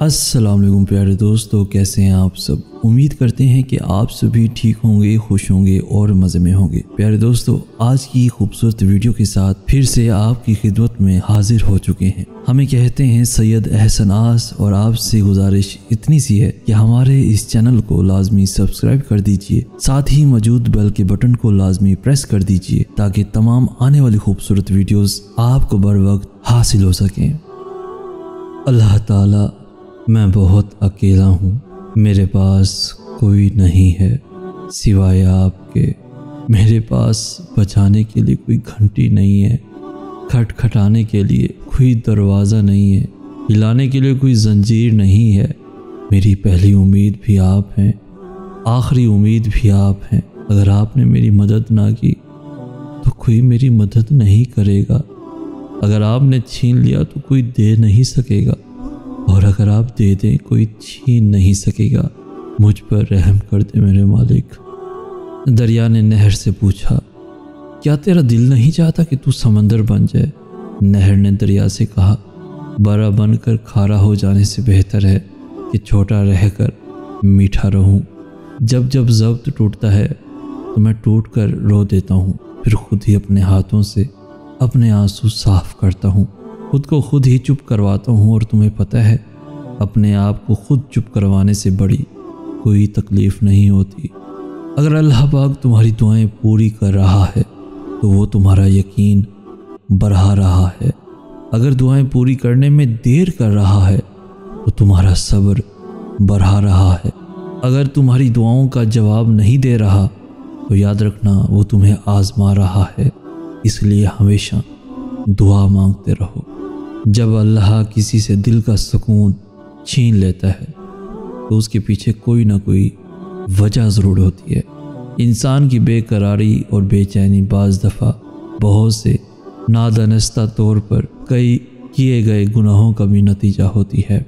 السلام علیکم پیارے دوستو، کیسے ہیں آپ سب؟ امید کرتے ہیں کہ آپ سبھی ٹھیک ہوں گے، خوش ہوں گے اور مزے میں ہوں گے۔ پیارے دوستو، آج کی خوبصورت ویڈیو کے ساتھ پھر سے آپ کی خدمت میں حاضر ہو چکے ہیں۔ ہمیں کہتے ہیں سید احسن آس، اور آپ سے گزارش اتنی سی ہے کہ ہمارے اس چینل کو لازمی سبسکرائب کر دیجئے، ساتھ ہی موجود بیل کے بٹن کو لازمی پریس کر دیجئے تاکہ تمام آنے والی خوبصورت ویڈیوز آپ کو بر وقت حاصل ہو سکیں۔ اللہ تعالی، میں بہت اکیلا ہوں، میرے پاس کوئی نہیں ہے سوائے آپ کے۔ میرے پاس بجانے کے لیے کوئی گھنٹی نہیں ہے، کھٹکھٹانے کے لیے کوئی دروازہ نہیں ہے، ہلانے کے لیے کوئی زنجیر نہیں ہے۔ میری پہلی امید بھی آپ ہیں، آخری امید بھی آپ ہیں۔ اگر آپ نے میری مدد نہ کی تو کوئی میری مدد نہیں کرے گا، اگر آپ نے چھین لیا تو کوئی دے نہیں سکے گا، اور اگر آپ دے دیں کوئی چھین نہیں سکے گا۔ مجھ پر رحم کر دے میرے مالک۔ دریا نے نہر سے پوچھا، کیا تیرا دل نہیں چاہتا کہ تو سمندر بن جائے؟ نہر نے دریا سے کہا، بڑا بن کر کھارا ہو جانے سے بہتر ہے کہ چھوٹا رہ کر میٹھا رہوں۔ جب جب ضبط ٹوٹتا ہے تو میں ٹوٹ کر رو دیتا ہوں، پھر خود ہی اپنے ہاتھوں سے اپنے آنسو صاف کرتا ہوں، خود کو خود ہی چپ کرواتا ہوں۔ اور تمہیں پتہ ہے، اپنے آپ کو خود چپ کروانے سے بڑی کوئی تکلیف نہیں ہوتی۔ اگر اللہ پاک تمہاری دعائیں پوری کر رہا ہے تو وہ تمہارا یقین بڑھا رہا ہے، اگر دعائیں پوری کرنے میں دیر کر رہا ہے تو تمہارا صبر بڑھا رہا ہے، اگر تمہاری دعاؤں کا جواب نہیں دے رہا تو یاد رکھنا وہ تمہیں آزما رہا ہے۔ اس لیے ہمیشہ دعا مانگتے رہو۔ جب اللہ کسی سے دل کا سکون چھین لیتا ہے تو اس کے پیچھے کوئی نہ کوئی وجہ ضرور ہوتی ہے۔ انسان کی بے قراری اور بے چینی بعض دفعہ بہت سے نادانستہ طور پر کئی کیے گئے گناہوں کا بھی نتیجہ ہوتی ہے۔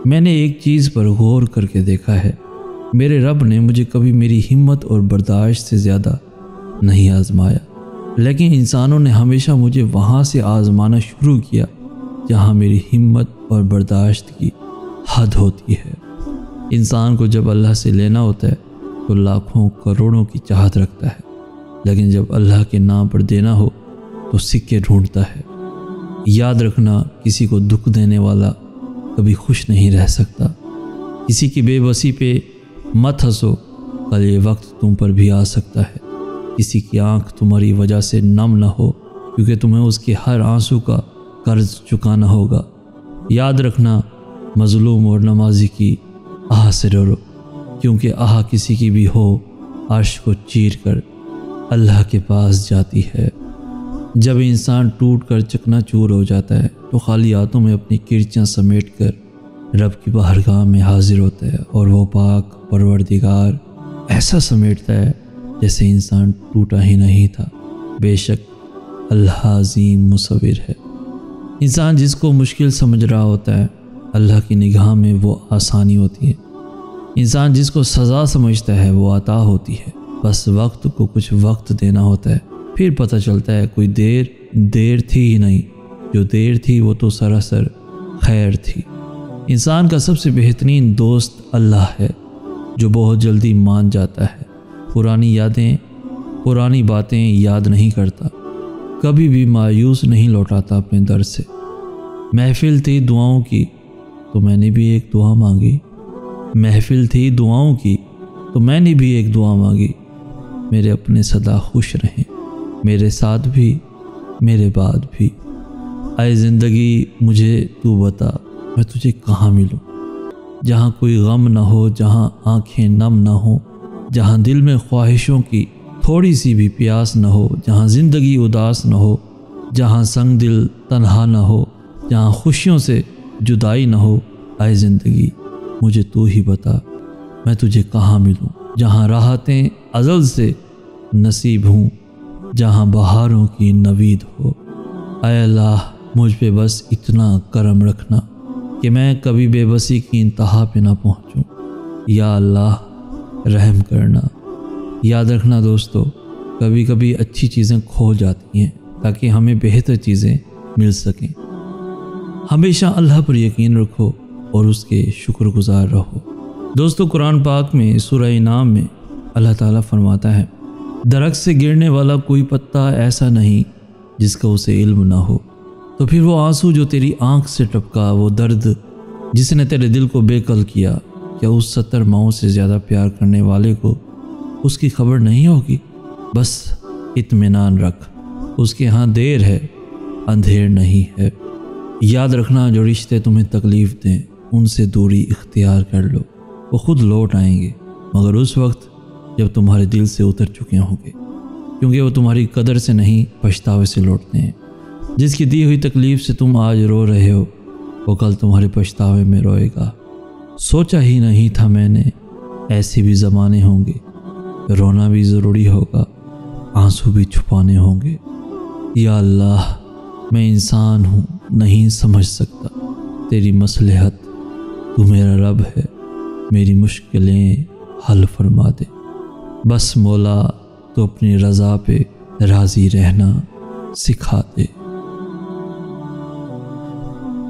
میں نے ایک چیز پر غور کر کے دیکھا ہے، میرے رب نے مجھے کبھی میری ہمت اور برداشت سے زیادہ نہیں آزمایا، لیکن انسانوں نے ہمیشہ مجھے وہاں سے آزمانا شروع کیا جہاں میری ہمت اور برداشت کی حد ہوتی ہے۔ انسان کو جب اللہ سے لینا ہوتا ہے تو لاکھوں کروڑوں کی چاہت رکھتا ہے، لیکن جب اللہ کے نام پر دینا ہو تو سکے ڈھونڈتا ہے۔ یاد رکھنا، کسی کو دکھ دینے والا کبھی خوش نہیں رہ سکتا۔ کسی کی بے بسی پہ مت ہنسو، کل یہ وقت تم پر بھی آ سکتا ہے۔ کسی کی آنکھ تمہاری وجہ سے نم نہ ہو، کیونکہ تمہیں اس کے ہر آنسو کا قرض چکانا ہوگا۔ یاد رکھنا، مظلوم اور نمازی کی آہ سے ڈرو، کیونکہ آہ کسی کی بھی ہو عرش کو چیر کر اللہ کے پاس جاتی ہے۔ جب انسان ٹوٹ کر چکنا چور ہو جاتا ہے تو خالی ہاتھوں میں اپنی کرچیاں سمیٹ کر رب کی بارگاہ میں حاضر ہوتا ہے، اور وہ پاک پروردگار ایسا سمیٹتا ہے جیسے انسان ٹوٹا ہی نہیں تھا۔ بے شک اللہ عظیم مصور ہے۔ انسان جس کو مشکل سمجھ رہا ہوتا ہے، اللہ کی نگاہ میں وہ آسانی ہوتی ہے۔ انسان جس کو سزا سمجھتا ہے وہ عطا ہوتی ہے۔ بس وقت کو کچھ وقت دینا ہوتا ہے، پھر پتہ چلتا ہے کوئی دیر تھی ہی نہیں، جو دیر تھی وہ تو سراسر خیر تھی۔ انسان کا سب سے بہترین دوست اللہ ہے، جو بہت جلدی مان جاتا ہے، پرانی یادیں، پرانی باتیں یاد نہیں کرتا، کبھی بھی مایوس نہیں لوٹاتا اپنے در سے۔ محفل تھی دعاؤں کی تو میں نے بھی ایک دعا مانگی، محفل تھی دعاؤں کی تو میں نے بھی ایک دعا مانگی۔ میرے اپنے سدا خوش رہیں، میرے ساتھ بھی، میرے بعد بھی۔ اے زندگی مجھے تو بتا، میں تجھے کہاں ملوں؟ جہاں کوئی غم نہ ہو، جہاں آنکھیں نم نہ ہوں، جہاں دل میں خواہشوں کی تھوڑی سی بھی پیاس نہ ہو، جہاں زندگی اداس نہ ہو، جہاں سنگ دل تنہا نہ ہو، جہاں خوشیوں سے جدائی نہ ہو۔ اے زندگی مجھے تو ہی بتا، میں تجھے کہاں ملوں؟ جہاں راحتیں ازل سے نصیب ہوں، جہاں بہاروں کی نوید ہو۔ اے اللہ، مجھ پہ بس اتنا کرم رکھنا کہ میں کبھی بے بسی کی انتہا پہ نہ پہنچوں۔ یا اللہ رحم کرنا۔ یاد رکھنا دوستو، کبھی کبھی اچھی چیزیں کھو جاتی ہیں تاکہ ہمیں بہتر چیزیں مل سکیں۔ ہمیشہ اللہ پر یقین رکھو، اور اس کے شکر گزار رہو۔ دوستو قرآن پاک میں سورہ انعام میں اللہ تعالیٰ فرماتا ہے، درخت سے گرنے والا کوئی پتا ایسا نہیں جس کا اسے علم نہ ہو۔ تو پھر وہ آنسو جو تیری آنکھ سے ٹپکا، وہ درد جس نے تیرے دل کو بے کل کیا، کیا اس 70 ماؤں سے زیادہ پیار کرنے والے کو اس کی خبر نہیں ہوگی؟ بس اطمینان رکھ، اس کے ہاں دیر ہے، اندھیر نہیں ہے۔ یاد رکھنا، جو رشتے تمہیں تکلیف دیں ان سے دوری اختیار کر لو، وہ خود لوٹ آئیں گے، مگر اس وقت جب تمہارے دل سے اتر چکے ہوں گے، کیونکہ وہ تمہاری قدر سے نہیں پچھتاوے سے لوٹتے ہیں۔ جس کی دی ہوئی تکلیف سے تم آج رو رہے ہو، وہ کل تمہارے پچھتاوے میں روئے گا۔ سوچا ہی نہیں تھا میں نے ایسے بھی زمانے ہوں گے، رونا بھی ضروری ہوگا، آنسو بھی چھپانے ہوں گے۔ یا اللہ، میں انسان ہوں، نہیں سمجھ سکتا تیری مصلحت، تو میرا رب ہے، میری مشکلیں حل فرما دے۔ بس مولا، تو اپنی رضا پہ راضی رہنا سکھا دے۔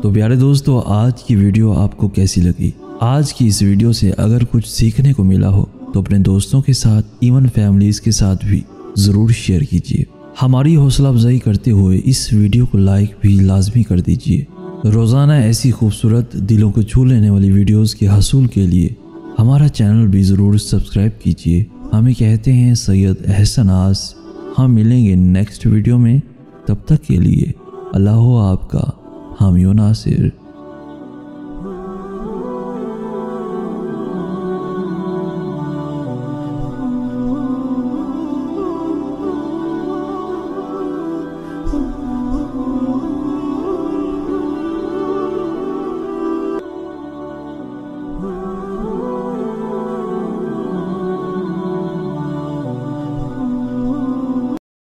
تو پیارے دوستو، آج کی ویڈیو آپ کو کیسی لگی؟ آج کی اس ویڈیو سے اگر کچھ سیکھنے کو ملا ہو تو اپنے دوستوں کے ساتھ، ایون فیملیز کے ساتھ بھی ضرور شیئر کیجیے۔ ہماری حوصلہ افزائی کرتے ہوئے اس ویڈیو کو لائک بھی لازمی کر دیجیے۔ روزانہ ایسی خوبصورت دلوں کو چھو لینے والی ویڈیوز کے حصول کے لیے ہمارا چینل بھی ضرور سبسکرائب کیجیے۔ ہمیں کہتے ہیں سید احسن آس۔ ہم ملیں گے نیکسٹ ویڈیو میں، تب تک کے لیے اللہ ہو آپ کا حامی و ناصر۔